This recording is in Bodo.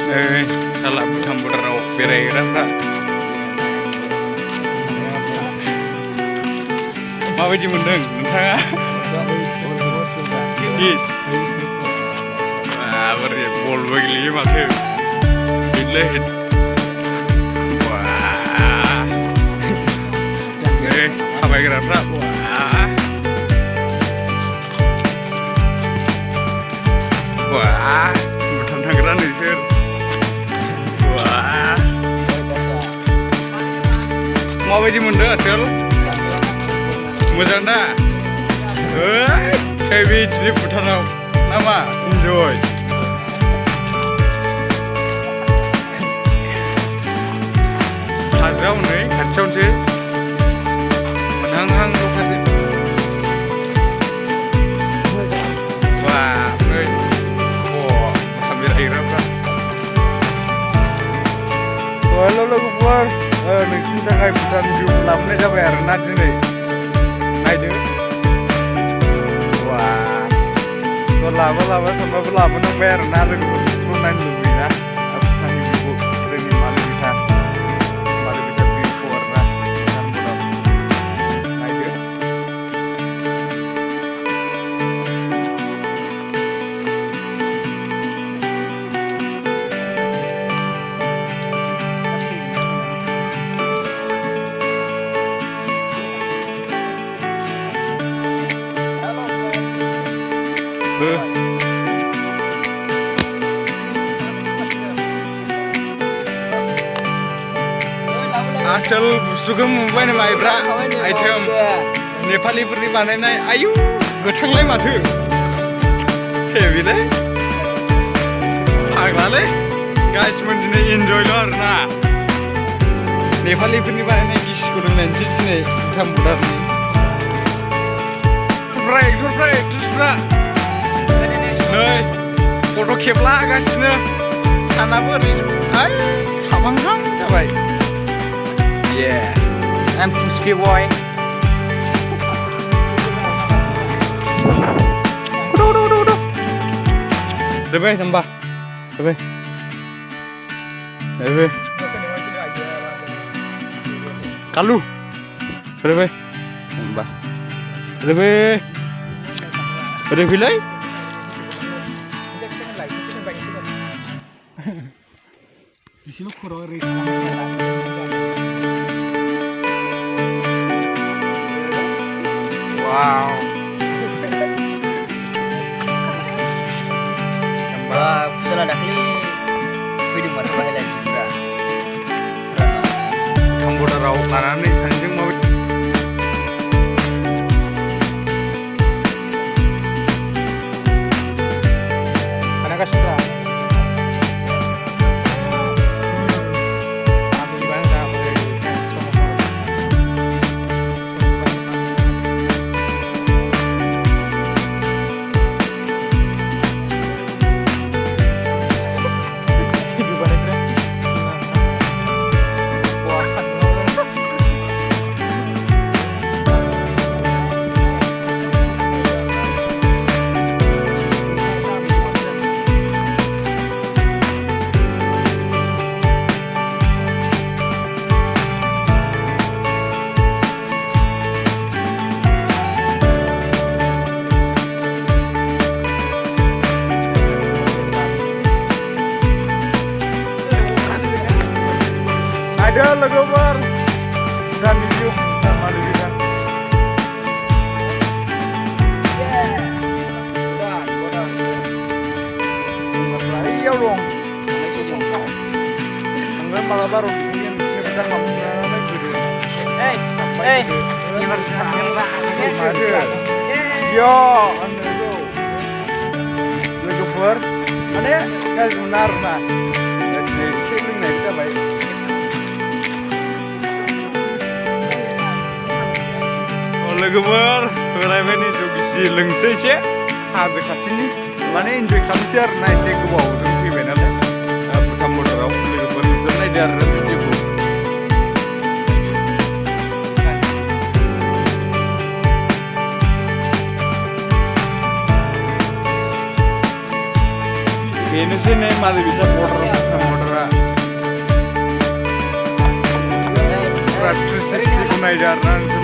Salah Bhutan Borderau beराihग्राफ्रा माबायदि मोनदों नोंथाङा? बोरै बलबो गेलेयो माथो बिदिलै थाबायग्राफ्रा भुटान थांग्रा नोंसोर माबायदि मोनदों आसोल मोजां दा बिदिनो भुटानाव नामा इन्जय हाजोआव नै खाथियावनोसै मोनहांहां दखान हेलो लोगोफोर नोंसिनि थाखाय भुटान भिउ लाबोनाय जाबाय आरोना दिनै नायदो लाबो सानबाबो लाबोनांबाय आरोना लोगोफोरखौ नायनो लुबैयोना भुटाननि भिउखौ जोंनि मालबिथा भिउखौ आरोना भुटान नायदो आसोल बुस्थुखौ मोनबाय नामा माइब्रा आइटेम नेपालिफोरनि बानायनाय आयु गोथांलाय माथो हेभिलै फाग्लालै गाइसमोन दिनै इन्जयल' आरोना नेपालिफोरनि बानायनाय गिसिखौ लोंनायसै दिनै भुटान बर्डारनि एक्ट्रेसफ्रा नै फट' खेबलागासिनो सानाबो ओरै हाबहांहां जाबाय I'm Puski boy. Debe samba. Debe. Kalu. Debe. Samba. Debe. Debe bilai. Di sini kurang wow. Salah dakli video mana highlight juga. Kamu udah raw karane anjing mau. Ada kasih ada logobar dan video sama Malibita. Iya dong. Enggak malah baru bikin sebentar kamu lagi gitu. Ini harus ada. Yo, anda itu. Logobar. Ada ya benar nah. Jadi saya naik kita baik. लोगोफोर बेरायबायनि जगिसि लोंसै एसे हाजो खाथिनि माने इन्जय खालामसै आरोना एसे गोबावजों फैबाय नालाय भुटान बर्डाराव लोगोफोर नोंसोर नायदो आरो भिडिअखौ बेनोसै नै मालाय बिसा बर्डारा पुरा ट्रिसिखौ नायदो आरोना